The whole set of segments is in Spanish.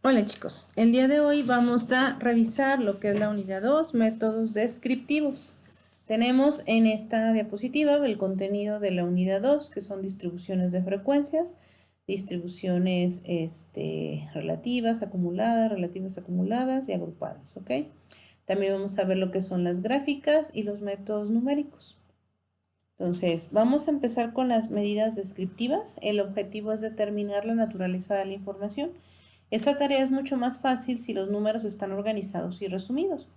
Hola chicos, el día de hoy vamos a revisar lo que es la unidad 2, métodos descriptivos. Tenemos en esta diapositiva el contenido de la unidad 2, que son distribuciones de frecuencias, distribuciones relativas acumuladas y agrupadas, ¿ok? También vamos a ver lo que son las gráficas y los métodos numéricos. Entonces, vamos a empezar con las medidas descriptivas. El objetivo es determinar la naturaleza de la información. Esta tarea es mucho más fácil si los números están organizados y resumidos.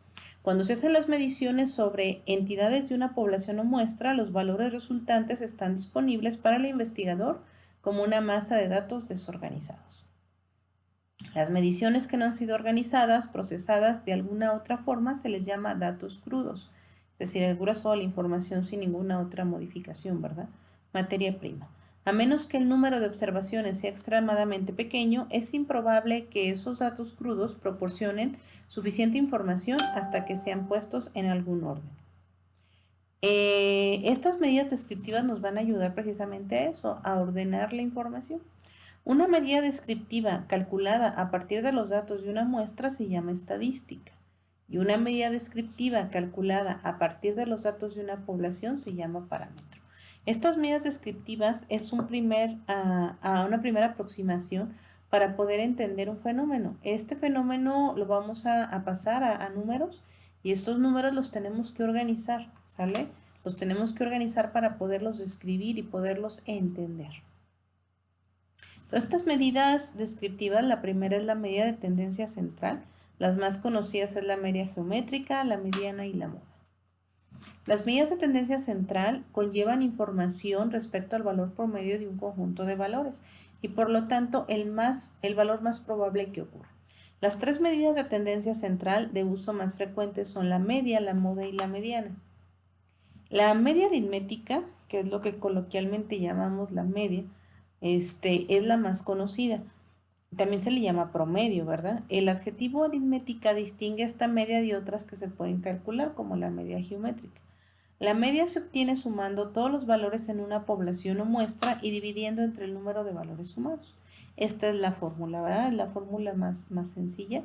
Cuando se hacen las mediciones sobre entidades de una población o muestra, los valores resultantes están disponibles para el investigador como una masa de datos desorganizados. Las mediciones que no han sido organizadas, procesadas de alguna otra forma, se les llama datos crudos, es decir, el grueso de la información sin ninguna otra modificación, ¿verdad? Materia prima. A menos que el número de observaciones sea extremadamente pequeño, es improbable que esos datos crudos proporcionen suficiente información hasta que sean puestos en algún orden. Estas medidas descriptivas nos van a ayudar precisamente a eso, a ordenar la información. Una medida descriptiva calculada a partir de los datos de una muestra se llama estadística y una medida descriptiva calculada a partir de los datos de una población se llama parámetro. Estas medidas descriptivas es una primera aproximación para poder entender un fenómeno. Este fenómeno lo vamos a pasar a números y estos números los tenemos que organizar, ¿sale? Los tenemos que organizar para poderlos describir y poderlos entender. Entonces, estas medidas descriptivas, la primera es la medida de tendencia central. Las más conocidas es la media geométrica, la mediana y la moda. Las medidas de tendencia central conllevan información respecto al valor promedio de un conjunto de valores y por lo tanto el valor más probable que ocurra. Las tres medidas de tendencia central de uso más frecuentes son la media, la moda y la mediana. La media aritmética, que es lo que coloquialmente llamamos la media, es la más conocida. También se le llama promedio, ¿verdad? El adjetivo aritmética distingue esta media de otras que se pueden calcular, como la media geométrica. La media se obtiene sumando todos los valores en una población o muestra y dividiendo entre el número de valores sumados. Esta es la fórmula, ¿verdad? Es la fórmula más sencilla.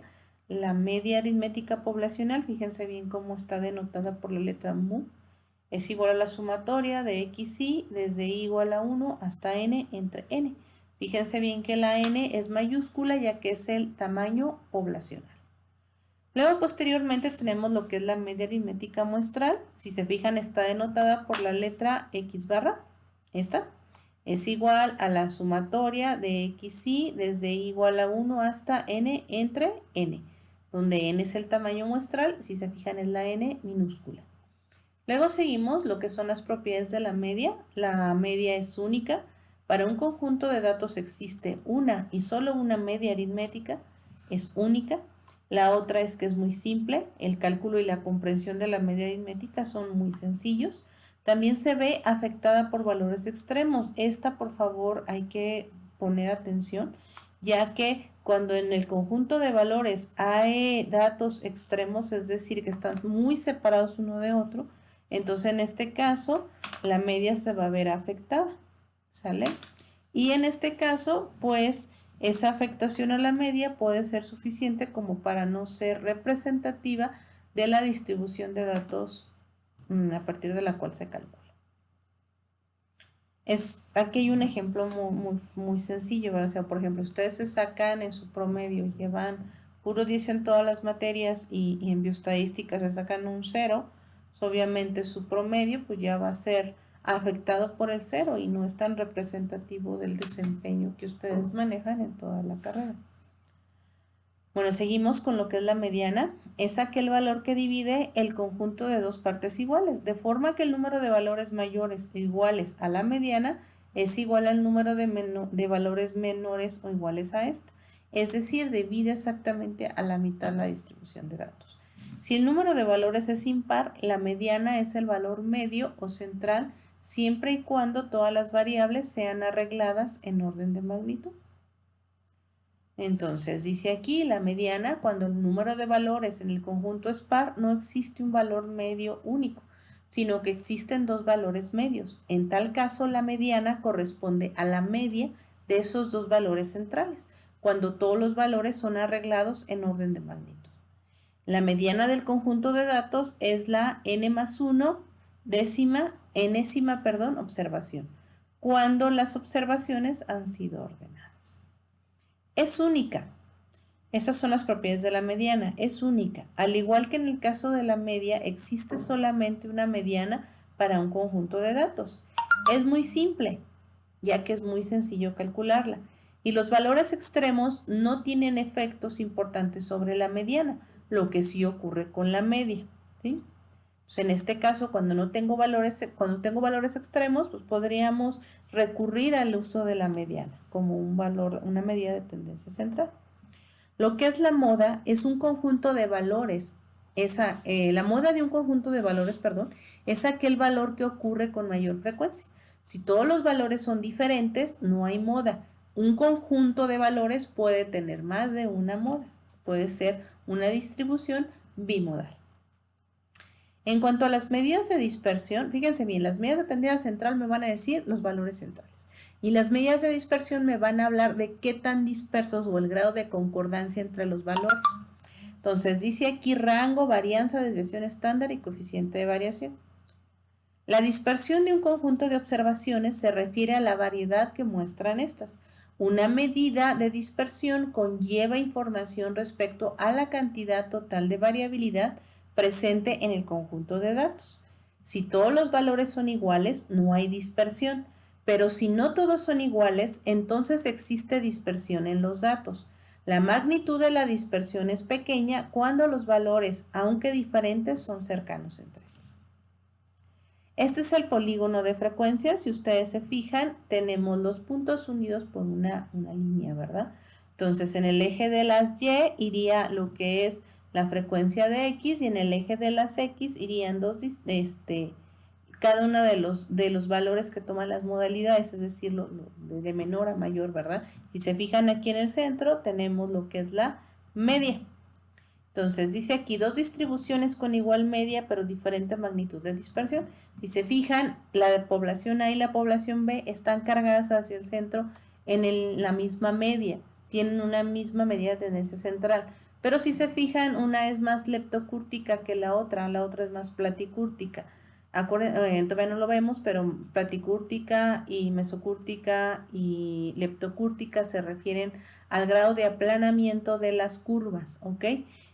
La media aritmética poblacional, fíjense bien cómo está denotada por la letra mu, es igual a la sumatoria de x y desde i igual a 1 hasta n entre n. Fíjense bien que la n es mayúscula ya que es el tamaño poblacional. Luego posteriormente tenemos lo que es la media aritmética muestral. Si se fijan está denotada por la letra x barra. Esta es igual a la sumatoria de x y desde i igual a 1 hasta n entre n, donde n es el tamaño muestral, si se fijan es la n minúscula. Luego seguimos lo que son las propiedades de la media. La media es única. Para un conjunto de datos existe una y solo una media aritmética, es única. La otra es que es muy simple. El cálculo y la comprensión de la media aritmética son muy sencillos. También se ve afectada por valores extremos. Esta, por favor, hay que poner atención, ya que cuando en el conjunto de valores hay datos extremos, es decir, que están muy separados uno de otro, entonces en este caso la media se va a ver afectada, ¿sale? Y en este caso, pues esa afectación a la media puede ser suficiente como para no ser representativa de la distribución de datos a partir de la cual se calcula. Aquí hay un ejemplo muy sencillo, ¿verdad? O sea, por ejemplo, ustedes se sacan en su promedio, llevan puro 10 en todas las materias y en bioestadística se sacan un 0, pues obviamente su promedio pues ya va a ser afectado por el 0 y no es tan representativo del desempeño que ustedes manejan en toda la carrera. Bueno, seguimos con lo que es la mediana. Es aquel valor que divide el conjunto de dos partes iguales, de forma que el número de valores mayores o iguales a la mediana es igual al número de valores menores o iguales a esta. Es decir, divide exactamente a la mitad la distribución de datos. Si el número de valores es impar, la mediana es el valor medio o central siempre y cuando todas las variables sean arregladas en orden de magnitud. Entonces, dice aquí la mediana, cuando el número de valores en el conjunto es par, no existe un valor medio único, sino que existen dos valores medios. En tal caso, la mediana corresponde a la media de esos dos valores centrales. cuando todos los valores son arreglados en orden de magnitud. La mediana del conjunto de datos es la n+1 enésima observación, cuando las observaciones han sido ordenadas. Es única. Estas son las propiedades de la mediana. Es única. Al igual que en el caso de la media, existe solamente una mediana para un conjunto de datos. Es muy simple, ya que es muy sencillo calcularla. Y los valores extremos no tienen efectos importantes sobre la mediana, lo que sí ocurre con la media, ¿sí? Pues en este caso, cuando tengo valores extremos, pues podríamos recurrir al uso de la mediana como una medida de tendencia central. Lo que es la moda es un conjunto de valores. La moda de un conjunto de valores, es aquel valor que ocurre con mayor frecuencia. Si todos los valores son diferentes, no hay moda. Un conjunto de valores puede tener más de una moda. Puede ser una distribución bimodal. En cuanto a las medidas de dispersión, fíjense bien, las medidas de tendencia central me van a decir los valores centrales. Y las medidas de dispersión me van a hablar de qué tan dispersos o el grado de concordancia entre los valores. Entonces dice aquí rango, varianza, desviación estándar y coeficiente de variación. La dispersión de un conjunto de observaciones se refiere a la variedad que muestran estas. Una medida de dispersión conlleva información respecto a la cantidad total de variabilidad presente en el conjunto de datos. Si todos los valores son iguales, no hay dispersión, pero si no todos son iguales, entonces existe dispersión en los datos. La magnitud de la dispersión es pequeña cuando los valores, aunque diferentes, son cercanos entre sí. Este es el polígono de frecuencias. Si ustedes se fijan, tenemos los puntos unidos por una línea, ¿verdad? Entonces, en el eje de las Y iría lo que es la frecuencia de X y en el eje de las X irían cada uno de los valores que toman las modalidades, es decir, de menor a mayor, ¿verdad? Si se fijan aquí en el centro, tenemos lo que es la media. Entonces, dice aquí dos distribuciones con igual media, pero diferente magnitud de dispersión. Si se fijan, la de población A y la población B están cargadas hacia el centro en la misma media. Tienen una misma medida de tendencia central. Pero si se fijan, una es más leptocúrtica que la otra es más platicúrtica. Todavía no lo vemos, pero platicúrtica y mesocúrtica y leptocúrtica se refieren al grado de aplanamiento de las curvas, ¿ok?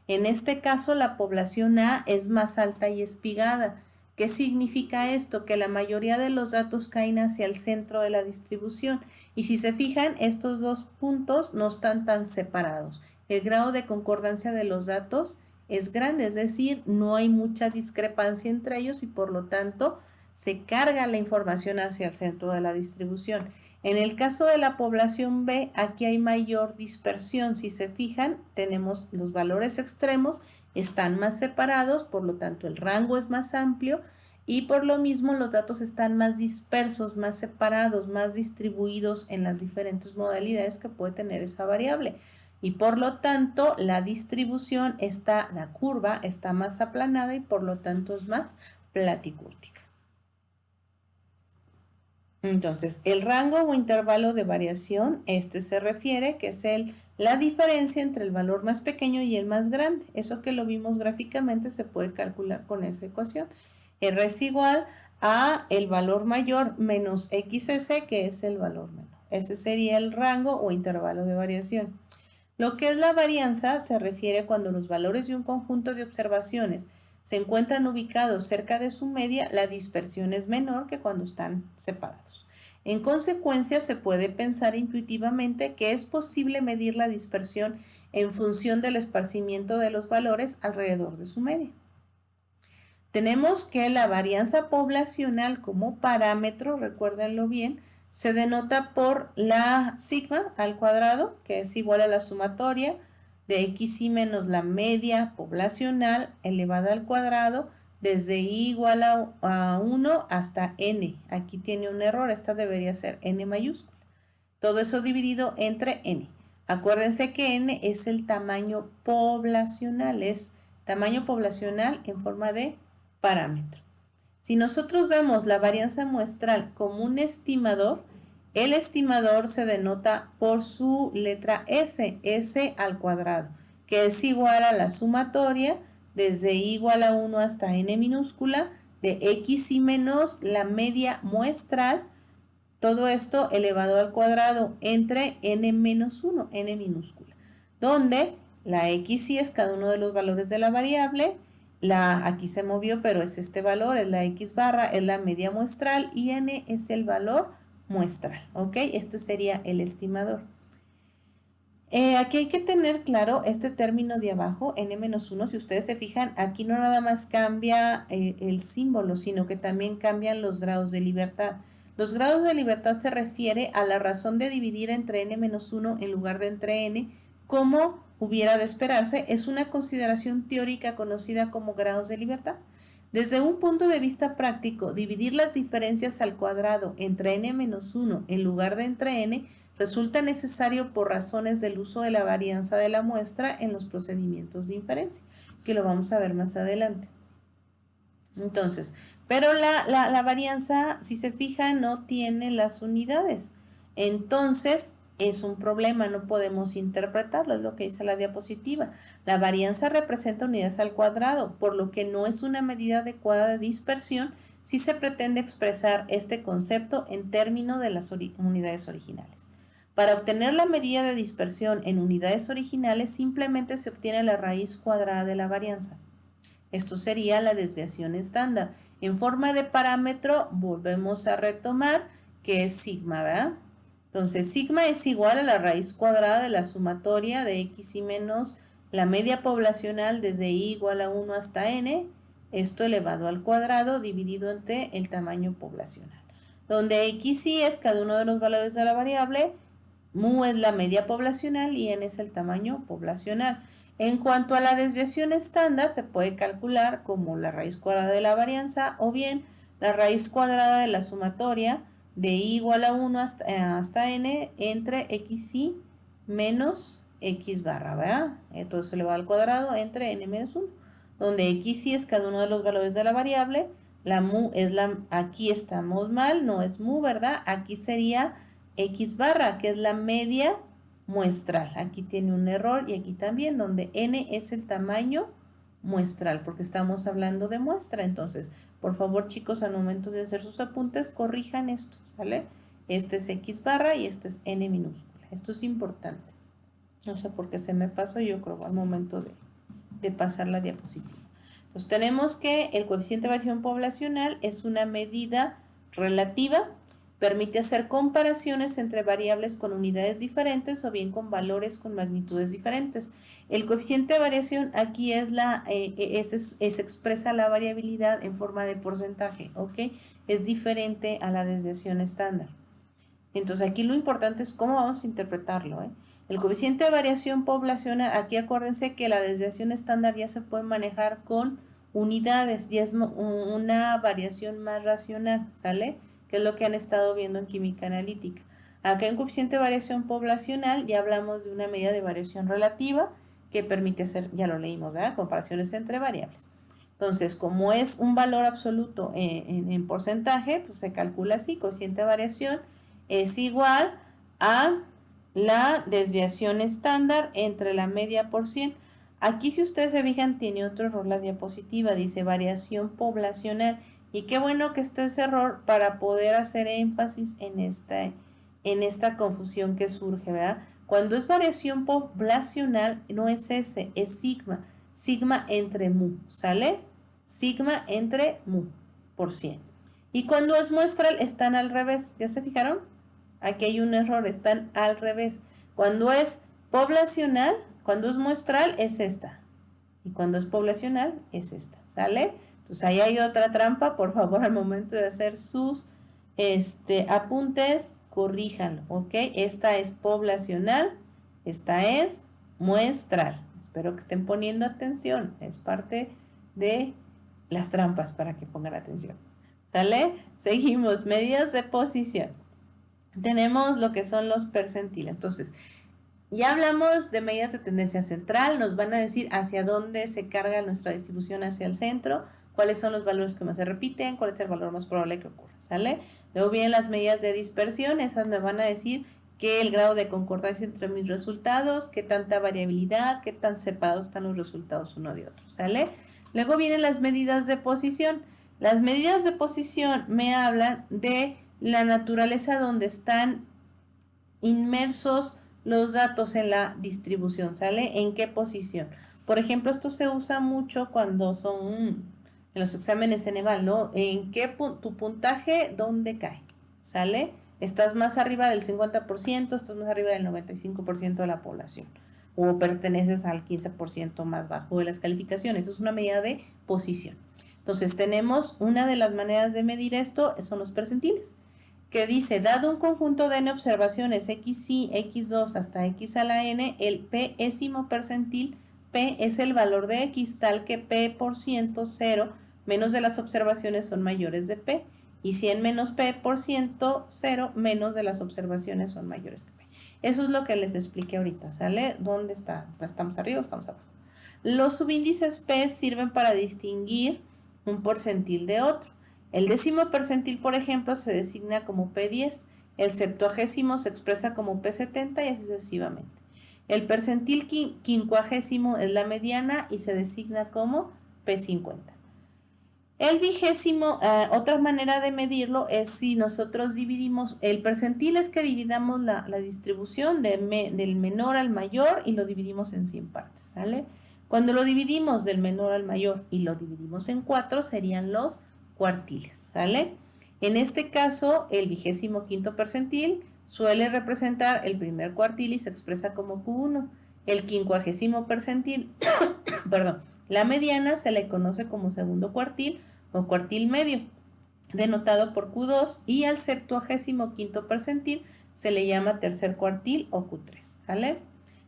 En este caso, la población A es más alta y espigada. ¿Qué significa esto? Que la mayoría de los datos caen hacia el centro de la distribución. Y si se fijan, estos dos puntos no están tan separados. El grado de concordancia de los datos es grande, es decir, no hay mucha discrepancia entre ellos y por lo tanto se carga la información hacia el centro de la distribución. En el caso de la población B, aquí hay mayor dispersión. Si se fijan, tenemos los valores extremos, están más separados, por lo tanto el rango es más amplio y por lo mismo los datos están más dispersos, más separados, más distribuidos en las diferentes modalidades que puede tener esa variable. Y por lo tanto la la curva está más aplanada y por lo tanto es más platicúrtica. Entonces, el rango o intervalo de variación, se refiere que es la diferencia entre el valor más pequeño y el más grande. Eso que lo vimos gráficamente se puede calcular con esa ecuación. R es igual a el valor mayor menos XS, que es el valor menor. Ese sería el rango o intervalo de variación. Lo que es la varianza se refiere cuando los valores de un conjunto de observaciones se encuentran ubicados cerca de su media, la dispersión es menor que cuando están separados. En consecuencia, se puede pensar intuitivamente que es posible medir la dispersión en función del esparcimiento de los valores alrededor de su media. Tenemos que la varianza poblacional como parámetro, recuérdenlo bien, se denota por la sigma al cuadrado, que es igual a la sumatoria de XY menos la media poblacional elevada al cuadrado desde I igual a 1 hasta N. Aquí tiene un error, esta debería ser N mayúscula. Todo eso dividido entre N. Acuérdense que N es el tamaño poblacional, es tamaño poblacional en forma de parámetro. Si nosotros vemos la varianza muestral como un estimador, El estimador se denota por su letra S, S al cuadrado, que es igual a la sumatoria desde I igual a 1 hasta n minúscula de x y menos la media muestral, todo esto elevado al cuadrado entre n menos 1, n minúscula, donde la x y es cada uno de los valores de la variable, aquí se movió, pero es este valor, es la x barra, es la media muestral y n es el valor muestral, ¿ok? Este sería el estimador. Aquí hay que tener claro este término de abajo, n-1, si ustedes se fijan, aquí no nada más cambia el símbolo, sino que también cambian los grados de libertad. Los grados de libertad se refiere a la razón de dividir entre n-1 en lugar de entre n, como hubiera de esperarse, es una consideración teórica conocida como grados de libertad. Desde un punto de vista práctico, dividir las diferencias al cuadrado entre n-1 en lugar de entre n resulta necesario por razones del uso de la varianza de la muestra en los procedimientos de inferencia, que lo vamos a ver más adelante. Entonces, pero la varianza, si se fija, no tiene las unidades. Entonces, es un problema, no podemos interpretarlo, es lo que dice la diapositiva. La varianza representa unidades al cuadrado, por lo que no es una medida adecuada de dispersión si se pretende expresar este concepto en términos de las unidades originales. Para obtener la medida de dispersión en unidades originales, simplemente se obtiene la raíz cuadrada de la varianza. Esto sería la desviación estándar. En forma de parámetro, volvemos a retomar que es sigma, ¿verdad? Entonces, sigma es igual a la raíz cuadrada de la sumatoria de x y menos la media poblacional desde i igual a 1 hasta n, esto elevado al cuadrado dividido entre el tamaño poblacional, donde x y es cada uno de los valores de la variable, mu es la media poblacional y n es el tamaño poblacional. En cuanto a la desviación estándar, se puede calcular como la raíz cuadrada de la varianza o bien la raíz cuadrada de la sumatoria de i igual a 1 hasta n entre x y menos x barra, ¿verdad? Entonces elevado al cuadrado entre n menos 1, donde x y es cada uno de los valores de la variable, la mu es aquí estamos mal, no es mu, ¿verdad? Aquí sería x barra, que es la media muestral. Aquí tiene un error y aquí también, donde n es el tamaño muestral, porque estamos hablando de muestra. Entonces, por favor, chicos, al momento de hacer sus apuntes, corrijan esto, ¿sale? Este es x barra y este es n minúscula. Esto es importante. No sé por qué se me pasó, yo creo, al momento de pasar la diapositiva. Entonces, tenemos que el coeficiente de variación poblacional es una medida relativa. Permite hacer comparaciones entre variables con unidades diferentes o bien con valores con magnitudes diferentes. El coeficiente de variación aquí es expresa la variabilidad en forma de porcentaje, ¿ok? Es diferente a la desviación estándar. Entonces aquí lo importante es cómo vamos a interpretarlo, ¿eh? El coeficiente de variación poblacional, aquí acuérdense que la desviación estándar ya se puede manejar con unidades, ya es una variación más racional, ¿sale? Que es lo que han estado viendo en química analítica. Acá en coeficiente de variación poblacional ya hablamos de una medida de variación relativa que permite hacer, ya lo leímos, ¿verdad? Comparaciones entre variables. Entonces, como es un valor absoluto en porcentaje, pues se calcula así, coeficiente de variación es igual a la desviación estándar entre la media por 100. Aquí, si ustedes se fijan, tiene otro error la diapositiva, dice variación poblacional. Y qué bueno que esté ese error para poder hacer énfasis en esta confusión que surge, ¿verdad? Cuando es variación poblacional, no es S, es sigma. Sigma entre mu, ¿sale? Sigma entre mu por 100. Y cuando es muestral, están al revés. ¿Ya se fijaron? Aquí hay un error, están al revés. Cuando es poblacional, cuando es muestral, es esta. Y cuando es poblacional, es esta, ¿sale? Entonces ahí hay otra trampa, por favor, al momento de hacer sus apuntes, corríjanlo, ¿ok? Esta es poblacional, esta es muestral. Espero que estén poniendo atención, es parte de las trampas para que pongan atención, ¿sale? Seguimos, medidas de posición. Tenemos lo que son los percentiles, entonces ya hablamos de medidas de tendencia central, nos van a decir hacia dónde se carga nuestra distribución hacia el centro, cuáles son los valores que más se repiten, cuál es el valor más probable que ocurra, ¿sale? Luego vienen las medidas de dispersión, esas me van a decir que el grado de concordancia entre mis resultados, qué tanta variabilidad, qué tan separados están los resultados uno de otro, ¿sale? Luego vienen las medidas de posición. Las medidas de posición me hablan de la naturaleza donde están inmersos los datos en la distribución, ¿sale? ¿En qué posición? Por ejemplo, esto se usa mucho cuando son en los exámenes Ceneval, ¿no? ¿En qué tu puntaje dónde cae? ¿Sale? Estás más arriba del 50%, estás más arriba del 95% de la población, o perteneces al 15% más bajo de las calificaciones. Eso es una medida de posición. Entonces tenemos una de las maneras de medir esto, son los percentiles, que dice, dado un conjunto de n observaciones xi, x2 hasta x a la n, el p-ésimo percentil, p es el valor de x, tal que p por ciento 0 menos de las observaciones son mayores de p, y 100 menos p por ciento 0 menos de las observaciones son mayores que p. Eso es lo que les expliqué ahorita, ¿sale? ¿Dónde está? ¿Estamos arriba o estamos abajo? Los subíndices p sirven para distinguir un percentil de otro. El décimo percentil, por ejemplo, se designa como P10, el septuagésimo se expresa como P70 y así sucesivamente. El percentil quincuagésimo es la mediana y se designa como P50. El vigésimo, otra manera de medirlo es si nosotros dividimos, el percentil es que dividamos la distribución del menor al mayor y lo dividimos en 100 partes, ¿sale? Cuando lo dividimos del menor al mayor y lo dividimos en 4 serían los cuartiles, ¿sale? En este caso, el 25º percentil suele representar el primer cuartil y se expresa como Q1. El 50º percentil, perdón, la mediana se le conoce como segundo cuartil o cuartil medio, denotado por Q2, y al 75º percentil se le llama tercer cuartil o Q3, ¿vale?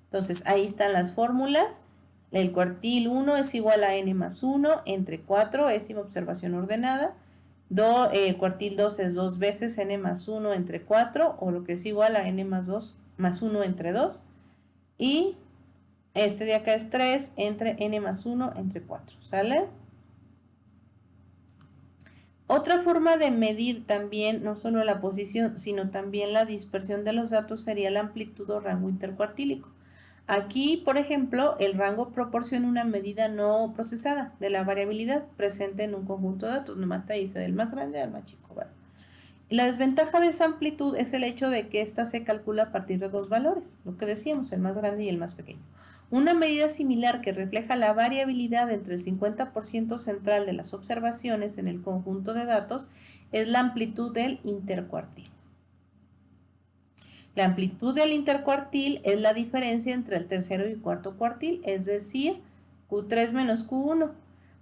Entonces, ahí están las fórmulas. El cuartil 1 es igual a n más 1 entre 4, ésima observación ordenada. Cuartil 2 es 2 veces n más 1 entre 4, o lo que es igual a n más 2 más 1 entre 2. Y este de acá es 3 entre n más 1 entre 4, ¿sale? Otra forma de medir también, no solo la posición, sino también la dispersión de los datos sería la amplitud o rango intercuartílico. Aquí, por ejemplo, el rango proporciona una medida no procesada de la variabilidad presente en un conjunto de datos, nomás te dice del más grande al más chico, ¿vale? La desventaja de esa amplitud es el hecho de que ésta se calcula a partir de dos valores, lo que decíamos, el más grande y el más pequeño. Una medida similar que refleja la variabilidad entre el 50% central de las observaciones en el conjunto de datos es la amplitud del intercuartil. La amplitud del intercuartil es la diferencia entre el tercero y cuarto cuartil, es decir, Q3 menos Q1.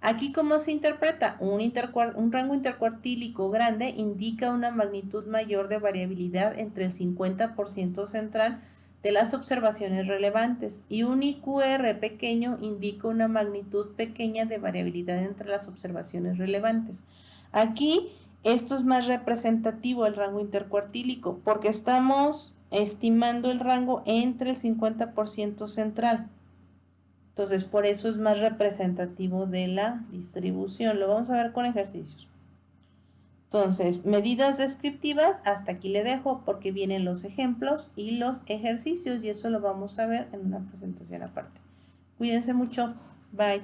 Aquí, ¿cómo se interpreta? Un rango intercuartílico grande indica una magnitud mayor de variabilidad entre el 50% central de las observaciones relevantes, y un IQR pequeño indica una magnitud pequeña de variabilidad entre las observaciones relevantes. Aquí, esto es más representativo el rango intercuartílico, porque estamos estimando el rango entre el 50% central. Entonces, por eso es más representativo de la distribución. Lo vamos a ver con ejercicios. Entonces, medidas descriptivas, hasta aquí le dejo porque vienen los ejemplos y los ejercicios, y eso lo vamos a ver en una presentación aparte. Cuídense mucho. Bye.